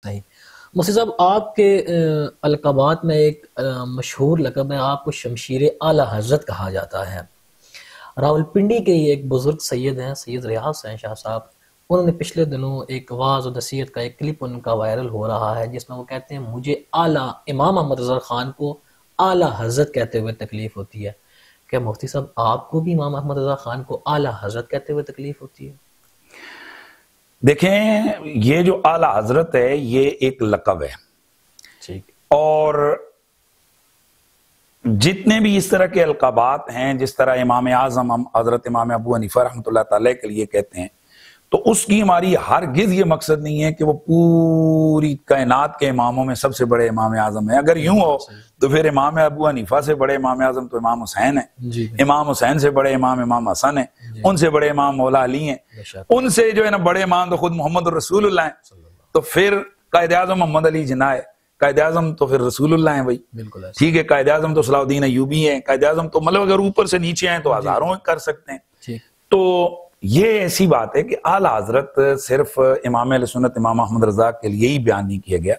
صحیح۔ مفتی صاحب، آپ کے القابات میں ایک مشہور لقب ہے، آپ کو شمشیر اعلیٰ حضرت کہا جاتا ہے۔ راولپنڈی کے ایک بزرگ سید ہیں، سید ریاض ہیں شاہ صاحب، انہوں نے پچھلے دنوں ایک واعظ و نصیحت کا ایک کلپ ان کا وائرل ہو رہا ہے جس میں وہ کہتے ہیں مجھے اعلیٰ امام احمد رضا خان کو اعلیٰ حضرت کہتے ہوئے تکلیف ہوتی ہے۔ کیا مفتی صاحب آپ کو بھی امام احمد رضا خان کو اعلیٰ حضرت کہتے ہوئے تکلیف ہوتی ہے؟ دیکھیں، یہ جو اعلیٰ حضرت ہے یہ ایک لقب ہے، ٹھیک، اور جتنے بھی اس طرح کے القابات ہیں، جس طرح امام اعظم حضرت امام ابو حنیفہ رحمۃ اللہ تعالی کے لیے کہتے ہیں، تو اس کی ہماری ہرگز یہ مقصد نہیں ہے کہ وہ پوری کائنات کے اماموں میں سب سے بڑے امام اعظم ہیں۔ اگر یوں ہو تو پھر امام ابو حنیفہ سے بڑے امام اعظم تو امام حسین ہیں، امام حسین سے بڑے امام حسن ہیں، ان سے بڑے امام مولا علی ہیں، ان سے جو ہے نا بڑے امام تو خود محمد رسول اللہ ہیں، تو پھر قائد اعظم محمد علی جناح ہے، قائد اعظم تو پھر رسول اللہ ہیں بھائی، ٹھیک ہے، قائد اعظم تو صلاح الدین ایوبی ہیں، قائد اعظم تو مطلب اگر اوپر سے نیچے آئیں تو ہزاروں کر سکتے ہیں۔ تو یہ ایسی بات ہے کہ اعلیٰ حضرت صرف امام اہل سنت امام احمد رضا کے لیے ہی بیان نہیں کیا گیا،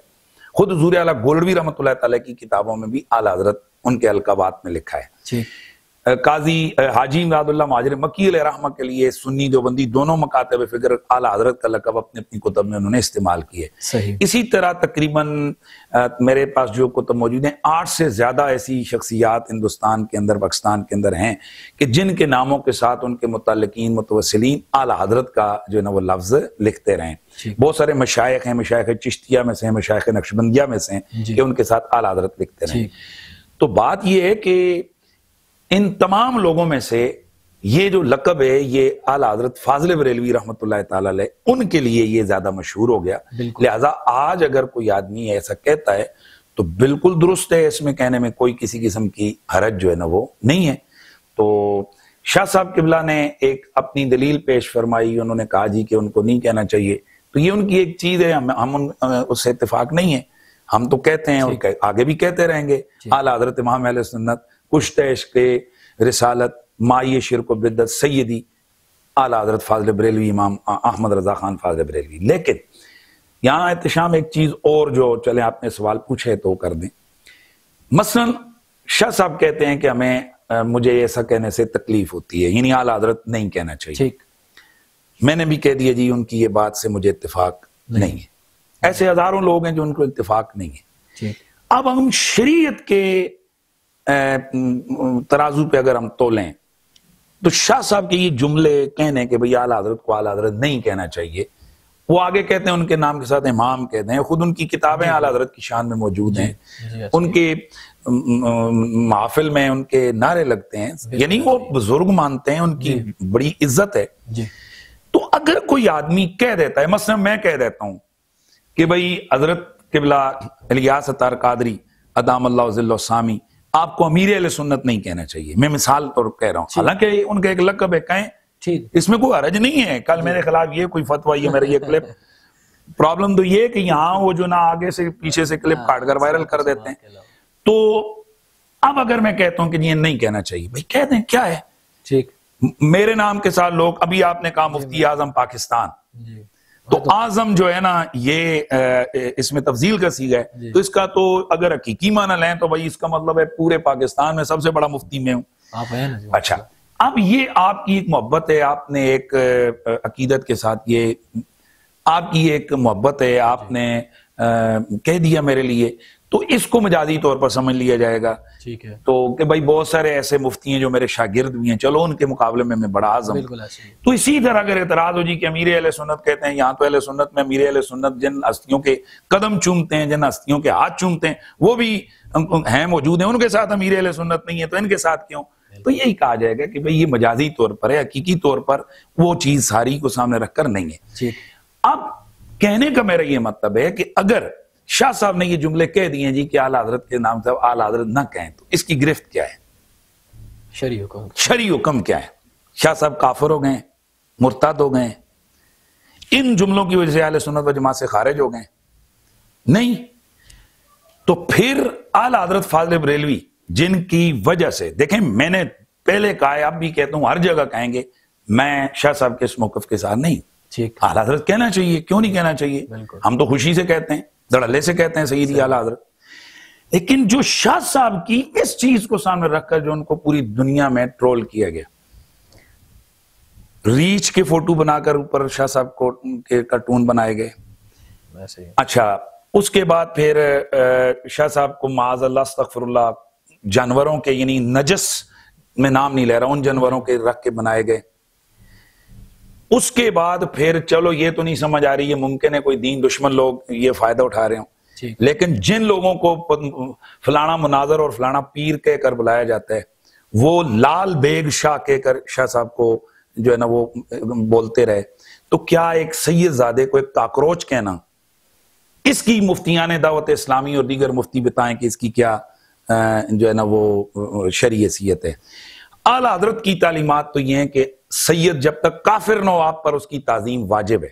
خود حضور اعلیٰ گولڈوی رحمۃ اللہ تعالیٰ کی کتابوں میں بھی اعلیٰ حضرت ان کے القابات میں لکھا ہے۔ قاضی حاجی امداد اللہ مہاجر مکی علیہ رحمہ کے لیے سنی دیوبندی دونوں مکاتب فکر اعلیٰ حضرت کا لقب اپنی اپنی کتب میں انہوں نے استعمال کیے۔ اسی طرح تقریباً میرے پاس جو کتب موجود ہیں 8 سے زیادہ ایسی شخصیات ہندوستان کے اندر پاکستان کے اندر ہیں کہ جن کے ناموں کے ساتھ ان کے متعلقین متوسلین اعلیٰ حضرت کا جو ہے نا وہ لفظ لکھتے رہے ہیں۔ بہت سارے مشائخ ہیں، مشائخ چشتیہ میں سے ہیں، مشائخ نقشبندیہ میں سے ہیں کہ ان کے ساتھ اعلیٰ حضرت لکھتے رہے ہیں۔ تو بات یہ ہے کہ ان تمام لوگوں میں سے یہ جو لقب ہے یہ اعلیٰ حضرت فاضل بریلوی رحمۃ اللہ تعالی علیہ ان کے لیے یہ زیادہ مشہور ہو گیا، لہٰذا آج اگر کوئی آدمی ایسا کہتا ہے تو بالکل درست ہے، اس میں کہنے میں کوئی کسی قسم کی حرج جو ہے نا وہ نہیں ہے۔ تو شاہ صاحب قبلہ نے ایک اپنی دلیل پیش فرمائی، انہوں نے کہا جی کہ ان کو نہیں کہنا چاہیے، تو یہ ان کی ایک چیز ہے، ہم اس سے اتفاق نہیں ہے، ہم تو کہتے ہیں اور آگے بھی کہتے رہیں گے اعلیٰ حضرت امام اہل سنت کشت عشق رسالت مائی شرک و بدعت سیدی اعلیٰ حضرت فاضل بریلوی امام احمد رضا خان فاضل بریلوی۔ لیکن یہاں احتشام ایک چیز اور جو چلیں آپ نے سوال پوچھے تو کر دیں، مثلا شاہ صاحب کہتے ہیں کہ مجھے ایسا کہنے سے تکلیف ہوتی ہے، یعنی اعلیٰ حضرت نہیں کہنا چاہیے، میں نے بھی کہہ دیا جی ان کی یہ بات سے مجھے اتفاق نہیں ہے، ایسے ہزاروں لوگ ہیں جو ان کو اتفاق نہیں ہے۔ اب ہم شریعت کے ترازو پہ اگر ہم تولیں تو شاہ صاحب کے یہ جملے کہنے کہ بھئی اعلیٰ حضرت کو اعلیٰ حضرت نہیں کہنا چاہیے، وہ آگے کہتے ہیں ان کے نام کے ساتھ امام کہتے ہیں، خود ان کی کتابیں اعلیٰ حضرت کی شان میں موجود ہیں، ان کے محافل میں ان کے نعرے لگتے ہیں، یعنی وہ بزرگ مانتے ہیں، ان کی بڑی عزت ہے۔ تو اگر کوئی آدمی کہہ دیتا ہے، مثلا میں کہہ دیتا ہوں کہ بھئی حضرت قبلہ الیاس اتار قادری ادام اللہ ذل سامی آپ کو امیر اہل سنت نہیں کہنا چاہیے، میں مثال طور کہہ رہا ہوں، حالانکہ ان کا ایک لقب ہے، کہیں اس میں کوئی حرج نہیں ہے، کل میرے خلاف یہ کوئی فتویٰ یہ میرا یہ کلپ، پرابلم تو یہ کہ یہاں وہ جو نا آگے سے پیچھے سے کلپ کاٹ کر وائرل کر دیتے ہیں۔ تو اب اگر میں کہتا ہوں کہ یہ نہیں کہنا چاہیے، بھائی کہہ دیں، کیا ہے، میرے نام کے ساتھ لوگ، ابھی آپ نے کہا مفتی اعظم پاکستان، تو اعظم جو ہے نا یہ اس میں تفضیل کا صیغہ ہے، تو اس کا تو اگر حقیقی معنی لیں تو بھائی اس کا مطلب ہے پورے پاکستان میں سب سے بڑا مفتی میں ہوں۔ اچھا، اب یہ آپ کی ایک محبت ہے، آپ نے ایک عقیدت کے ساتھ یہ آپ کی ایک محبت ہے، آپ نے کہہ دیا میرے لیے، تو اس کو مجازی طور پر سمجھ لیا جائے گا تو کہ بھائی بہت سارے ایسے مفتی ہیں جو میرے شاگرد بھی ہیں، چلو ان کے مقابلے میں بڑا اعظم۔ تو اسی طرح اگر اعتراض ہو جی کہ امیر اہل سنت کہتے ہیں، یہاں تو اہل سنت میں امیر اہل سنت جن ہستیوں کے قدم چومتے ہیں، جن ہستیوں کے ہاتھ چومتے ہیں، وہ بھی ہیں موجود ہیں، ان کے ساتھ امیر اہل سنت نہیں ہے، تو ان کے ساتھ کیوں؟ تو یہی کہا جائے گا کہ بھئی یہ مجازی طور پر ہے، حقیقی طور پر وہ چیز ساری کو سامنے رکھ کر نہیں ہے۔ اب کہنے کا میرا یہ مطلب ہے کہ اگر شاہ صاحب نے یہ جملے کہہ دیے جی کہ اعلیٰ حضرت کے نام سے اعلیٰ حضرت نہ کہیں، تو اس کی گرفت کیا ہے، شرعی حکم کیا ہے؟ شاہ صاحب کافر ہو گئے، مرتد ہو گئے، ان جملوں کی وجہ سے اہل سنت و جماعت سے خارج ہو گئے؟ نہیں۔ تو پھر اعلیٰ حضرت فاضل بریلوی جن کی وجہ سے، دیکھیں میں نے پہلے کہا ہے، اب بھی کہتا ہوں، ہر جگہ کہیں گے، میں شاہ صاحب کے اس موقف کے ساتھ نہیں، ٹھیک، اعلیٰ حضرت کہنا چاہیے، کیوں نہیں کہنا چاہیے؟ بالکل، ہم تو خوشی سے کہتے ہیں، دھڑلے سے کہتے ہیں سیدی اعلیٰ حضرت. لیکن جو شاہ صاحب کی اس چیز کو سامنے رکھ کر جو ان کو پوری دنیا میں ٹرول کیا گیا، ریچھ کے فوٹو بنا کر اوپر شاہ صاحب کو کے کارٹون بنائے گئے. ایسے ہی، اچھا، اس کے بعد پھر شاہ صاحب کو معاذ اللہ استغفر اللہ جانوروں کے، یعنی نجس میں نام نہیں لے رہا، ان جانوروں کے رکھ کے بنائے گئے. اس کے بعد پھر چلو یہ تو نہیں سمجھ آ رہی، یہ ممکن ہے کوئی دین دشمن لوگ یہ فائدہ اٹھا رہے ہوں، ٹھیک، لیکن جن لوگوں کو فلانا مناظر اور فلانا پیر کہہ کر بلایا جاتا ہے، وہ لال بیگ شاہ کہہ کر شاہ صاحب کو جو ہے نا وہ بولتے رہے، تو کیا ایک سید زادے کو ایک کاکروچ کہنا، اس کی مفتیان دعوت اسلامی اور دیگر مفتی بتائیں کہ اس کی کیا جو ہے نا وہ شرعی حیثیت ہے. اعلیٰ حضرت کی تعلیمات تو یہ ہیں کہ سید جب تک کافر نہ ہو آپ پر اس کی تعظیم واجب ہے.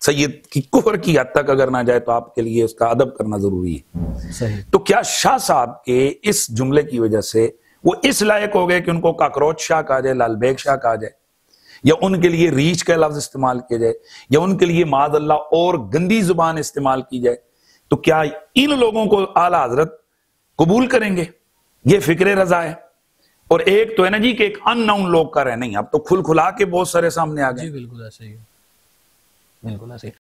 سید کی کفر کی حد تک اگر نہ جائے تو آپ کے لیے اس کا ادب کرنا ضروری ہے. صحیح. تو کیا شاہ صاحب کے اس جملے کی وجہ سے وہ اس لائق ہو گئے کہ ان کو کاکروچ شاہ کہا جائے، لال بیگ شاہ کہا جائے، یا ان کے لیے ریچھ کا لفظ استعمال کیا جائے، یا ان کے لیے معاذ اللہ اور گندی زبان استعمال کی جائے؟ تو کیا ان لوگوں کو اعلیٰ حضرت قبول کریں گے؟ یہ فکر رضا ہے. اور ایک تو ہے نا جی کہ ایک ان نون لوگ کا رہ نہیں، اب تو کھل کھلا کے بہت سارے سامنے آ گئے. جی بالکل ایسے ہی، بالکل ایسے ہی.